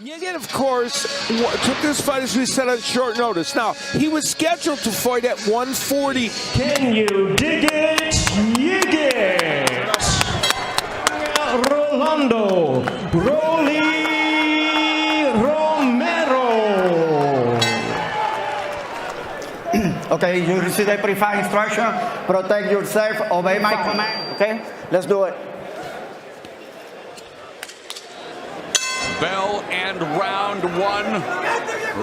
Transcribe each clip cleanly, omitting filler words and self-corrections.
Yigit, of course, took this fight, as we said, on short notice. Now, he was scheduled to fight at 140. Can you dig it? Yigit! Rolando, Romero. Okay, you receive a pre-fight instruction. Protect yourself. Obey my command. Okay, let's do it. Bell and round one.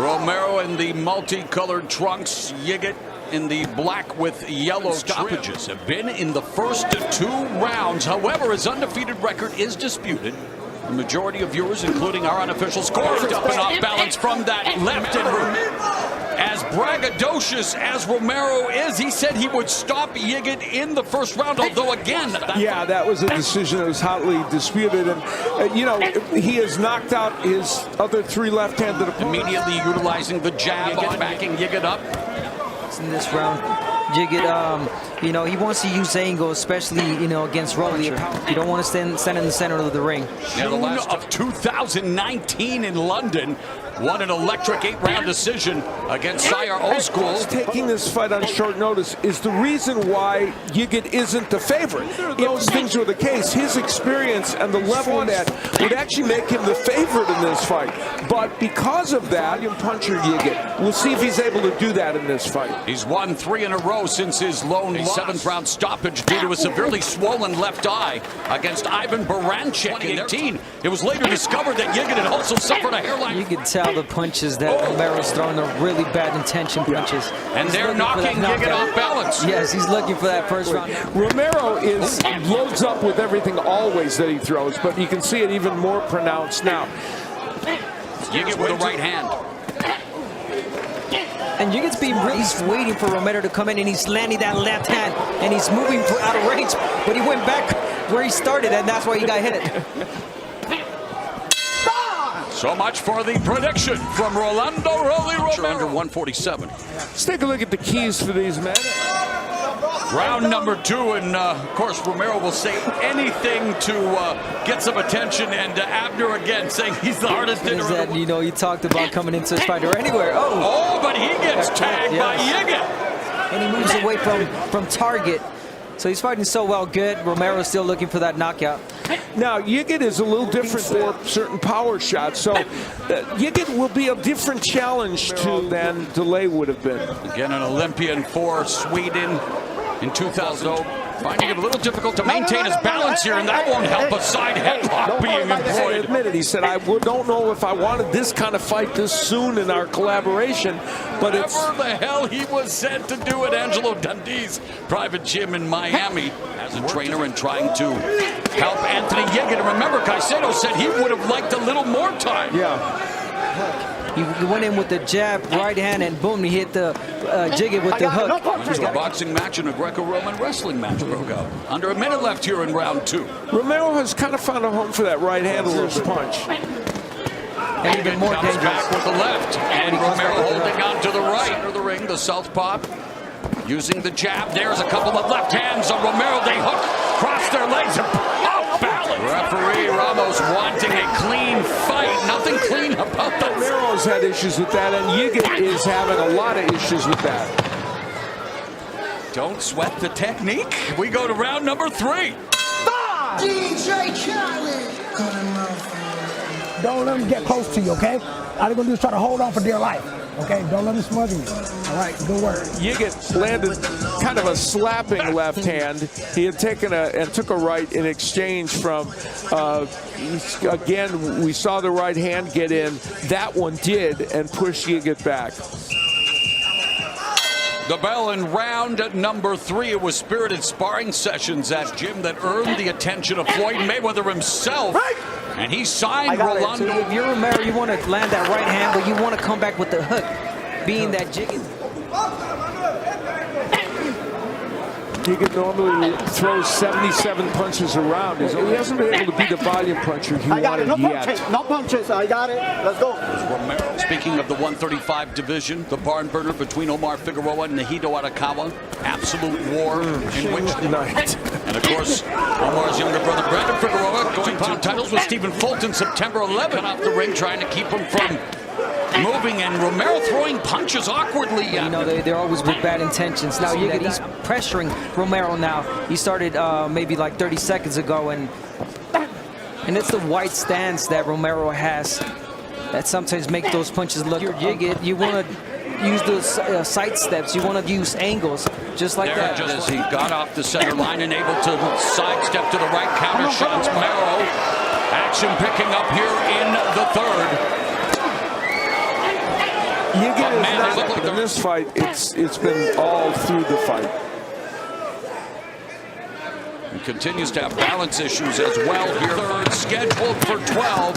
Romero in the multicolored trunks. Yigit in the black with yellow stoppages have been in the first 2 rounds. However, his undefeated record is disputed. The majority of viewers, including our unofficial scores, up and off balance from that left. And as braggadocious as Romero is, he said he would stop Yigit in the first round, although again... That was a decision that was hotly disputed. And, you know, he has knocked out his other 3 left-handed opponents. Immediately utilizing the jab, backing Yigit up. In this round, Yigit, you know, he wants to use angle, especially, you know, against Rolando. You don't want to stand in the center of the ring. Yeah, the last of 2019 in London, won an electric 8-round decision against Sire Old Taking this fight on short notice is the reason why Yigit isn't the favorite. If those things were the case, his experience and the level that would actually make him the favorite in this fight. But because of that, puncher Yigit, we'll see if he's able to do that in this fight. He's won 3 in a row since his lone 7th-round stoppage due to a severely swollen left eye against Ivan Baranchik in 2018. It was later discovered that Yigit had also suffered a hairline. You can tell the punches that Romero's throwing are really bad intention punches. And they're knocking Yigit off balance. Yes, he's looking for that first round. Romero loads up with everything always that he throws, but you can see it even more pronounced now. Yigit with the right hand. And Yigit's he's waiting for Romero to come in, and he's landing that left hand, and he's moving out of range, but he went back where he started, and that's why he got hit it. So much for the prediction from Rolando Romero. Under 147. Let's take a look at the keys for these men. Round number 2, and of course Romero will say anything to get some attention, and Abner again saying he's the hardest hitter. That, you know, you talked about coming into this fight or anywhere. Oh, but he gets tagged by Yigit. And he moves away from target. So he's fighting so well good. Romero's still looking for that knockout. Now, Yigit is a little different for certain power shots. So Yigit will be a different challenge than DeLay would have been. Again, an Olympian for Sweden in 2000. Finding it a little difficult to maintain his balance here, and that won't help a side headlock being employed. He admitted, he said, I don't know if I wanted this kind of fight this soon in our collaboration, but it's... Whatever the hell he was sent to do at Angelo Dundee's private gym in Miami as a trainer and trying to help Anthony Yigit. And remember, Caicedo said he would have liked a little more time. Yeah. He went in with the jab, right hand, and boom, he hit the Yigit with the hook. A boxing match and a Greco-Roman wrestling match broke out. Under a minute left here in round 2. Romero has kind of found a home for that right hand punch. And even more dangerous. Back with the left, and Romero holding on to the right. Center of the ring, the southpaw using the jab. There's a couple of left hands on Romero. They hook, cross their legs, and off balance. Referee Ramos wanting a clean fight. Nothing clean about that. Romero's had issues with that, and Yigit is having a lot of issues with that. Don't sweat the technique. We go to round number 3. DJ Challenge. Don't let him get close to you, okay? All you're gonna do is try to hold on for dear life, okay? Don't let him smother you. All right, good work. Yigit landed kind of a slapping left hand. He had taken took a right in exchange from, again, we saw the right hand get in. That one did, and pushed Yigit back. The bell in round number 3. It was spirited sparring sessions at gym that earned the attention of Floyd Mayweather himself. And he signed Rolando. So if you're Romero, you want to land that right hand, but you want to come back with the hook, being that Yigit. Yigit normally throws 77 punches around. He hasn't been able to be the volume puncher he I got it. wanted No yet. punches. No punches. I got it. Let's go. Romero. Speaking of the 135 division, the barn burner between Omar Figueroa and Nahido Arakawa. Absolute war in which Night. And of course, Omar's younger brother Brandon Figueroa going to titles with Stephen Fulton September 11th off the ring, trying to keep him from moving, and Romero throwing punches awkwardly. You know, they're always with bad intentions. Now Yigit, he's pressuring Romero now. He started maybe like 30 seconds ago, and it's the wide stance that Romero has that sometimes make those punches look. You're Yigit, you want to use those side steps. You want to use angles just like that. Just as he got off the center line and able to sidestep to the right, counter shots. Romero, action picking up here in the third. Yigit is not in this fight. It's been all through the fight. He continues to have balance issues as well here. Third scheduled for 12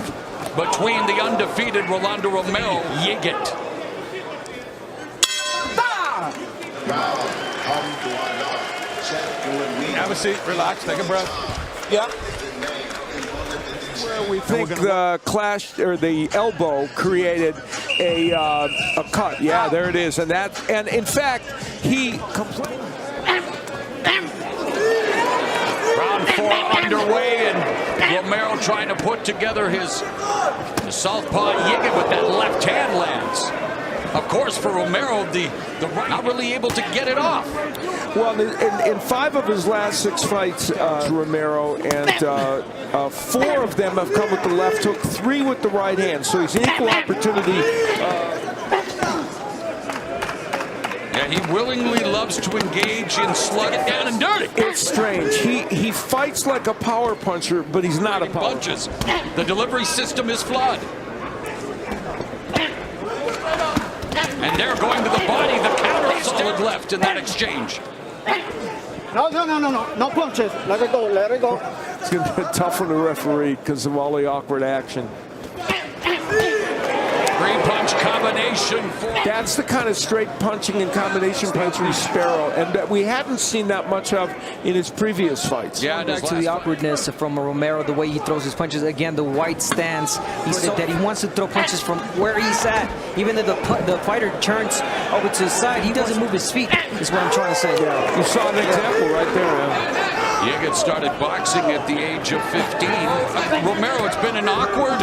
between the undefeated Rolando Romero, Yigit. Have a seat, relax, take a breath. Yeah. Where we think the clash or the elbow created a cut. Yeah, there it is, and in fact he complained. Round 4 underway, and Romero trying to put together his southpaw. Yigit with that left hand lands. Of course, for Romero, the right, not really able to get it off. Well, in 5 of his last 6 fights, Romero, and 4 of them have come with the left hook, 3 with the right hand. So he's an equal opportunity. Yeah, he willingly loves to engage in slug it down and dirty. It's strange. He fights like a power puncher, but he's not a power puncher. The delivery system is flawed. And they're going to the body. The counter solid left in that exchange. No. No punches. Let it go. Let it go. It's going to be tough on the referee because of all the awkward action. 3-punch combination. That's the kind of straight punching and combination punching Sparrow, and that we haven't seen that much of in his previous fights. Yeah, back to the awkwardness from Romero, the way he throws his punches. Again, the wide stance. He said that he wants to throw punches from where he's at. Even if the fighter turns over to his side, he doesn't move his feet, is what I'm trying to say. Yeah, you saw an example right there. Yigit started boxing at the age of 15. Romero, it's been an awkward,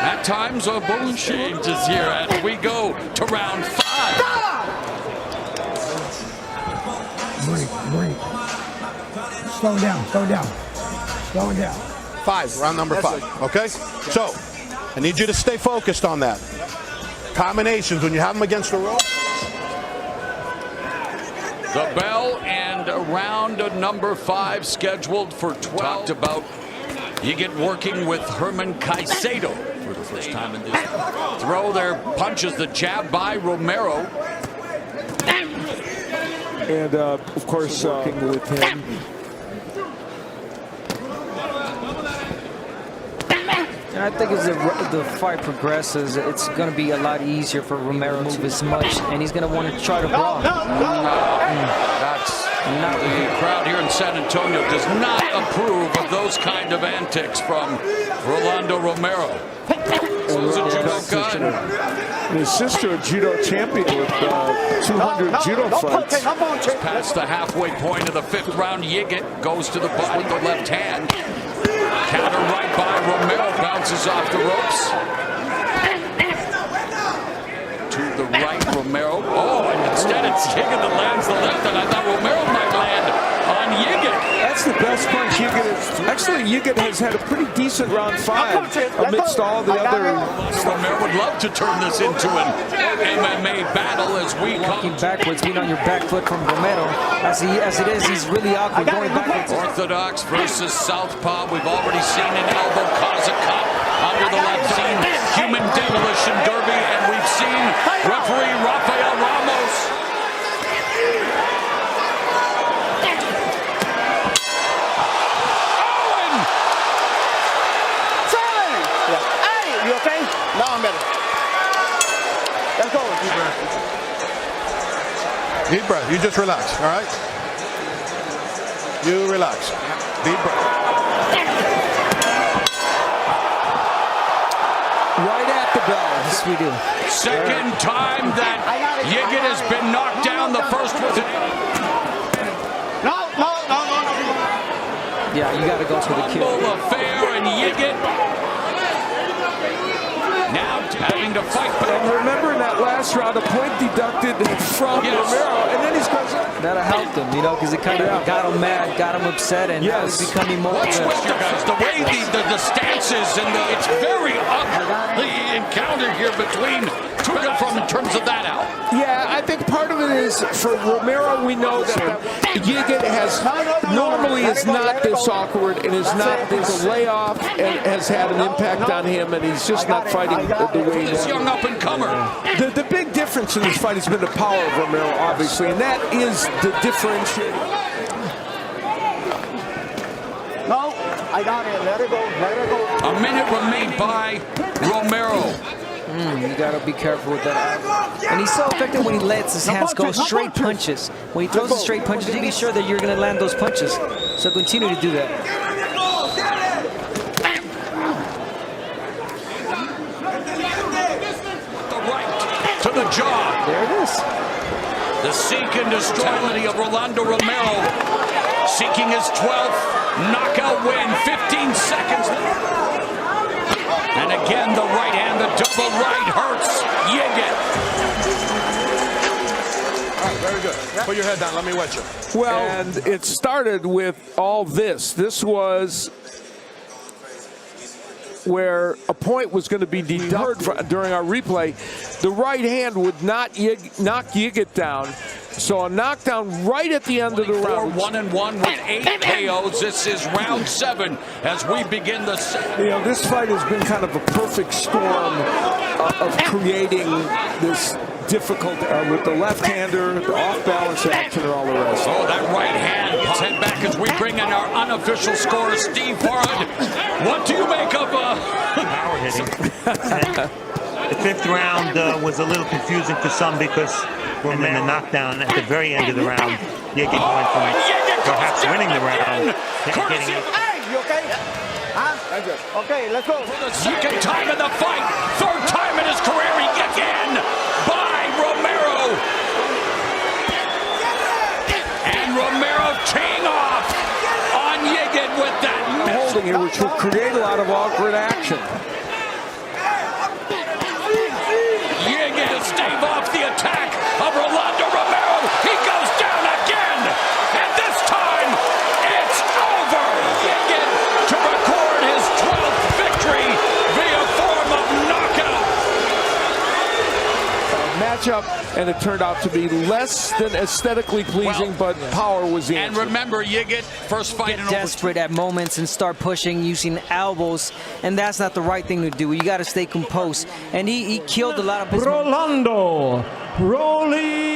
at times a bone changes here as we go to round 5. Breathe. Slow down. Slow down. 5, round number 5, okay? So, I need you to stay focused on that. Combinations, when you have them against the rope. The bell and round number 5 scheduled for 12. Talked about Yigit working with Herman Caicedo for the first time in this. Throw their punches, the jab by Romero. And of course, working with him. And I think as the fight progresses, it's going to be a lot easier for Romero to move as much, and he's going to want to try to block. That's not the crowd here in San Antonio does not approve of those kind of antics from Rolando Romero. He's a judoka. His sister, a judo champion with 200 judo fights. Past the halfway point of the 5th round, Yigit goes to the body with the left hand. Counter right by Romero, bounces off the ropes. To the right, Romero. Oh, and instead it's Yigit that lands the left, and I thought Romero might land on Yigit. That's the best punch Yigit has. Actually, Yigit has had a pretty decent round 5 amidst all the other. Romero would love to turn this into an MMA battle as we Walking backwards, being on your back foot from Romero. As it is, he's really awkward going backwards. Orthodox versus southpaw. We've already seen an elbow cause a cut under the left. Seen human demolition derby, and we've seen referee Rafael Ramos. Hey, you okay? No, I'm better. Let's go. Deep breath. You just relax, all right? You relax. Deep breath. Right at the bell. Yes, we do. Second time that Yigit has been knocked down. The first was No. Yeah, you got to go for the kill. full affair, and Yigit now having to fight back. And remember in that last round, a point deducted from Romero, and then he's going to... That'll help him, you know, because it kind of got him mad, got him upset, and now he's becoming more. What's with you guys? The way the stances and it's very ugly encounter here between two of them in terms of that out. Yeah, I think part of it is for Romero, we know that Yigit normally is not this awkward and is not this layoff and has had an impact on him, and he's just not fighting the way This young up-and-comer. The big difference in this fight has been the power of Romero, obviously, and that is the differentiator. No, I got it. Let it go. A minute remained by Romero. You got to be careful with that. And he's so effective when he lets his hands go straight punches. When he throws the straight punches, you be sure that you're going to land those punches. So continue to do that. The right to the jaw. There it is. The seek and destroy of Rolando Romero, seeking his 12th knockout win. 15 seconds. And again, the right hand, the double right hurts Yigit. All right, very good. Put your head down. Let me wet you. Well, and it started with all this. This was where a point was going to be deducted during our replay. The right hand would not knock Yigit down. So a knockdown right at the end of the round. 1-1 with 8 KOs. This is round 7 as we begin the second. You know, this fight has been kind of a perfect storm of creating this difficult with the left-hander, the off-balance action, and all the rest. Oh, that right hand. Head back as we bring in our unofficial scorer, Steve Farhad. What do you make of power hitting? The 5th round was a little confusing for some because and then the knockdown at the very end of the round, Yigit went from perhaps winning the round. Hey, you okay? Huh? Okay, let's go. For the second time in the fight, 3rd time in his career, again by Romero. And Romero teeing off on Yigit with that holding here, which will create a lot of awkward action. Yigit to stave off the attack of Rolando Romero. He goes down again, and this time it's over. Yigit to record his 12th victory via form of knockout. Matchup, and it turned out to be less than aesthetically pleasing, but power was the answer. And remember, Yigit, first fight in over. Desperate at moments and start pushing using elbows, and that's not the right thing to do. You got to stay composed, and he killed a lot of his Rolando, Rolly.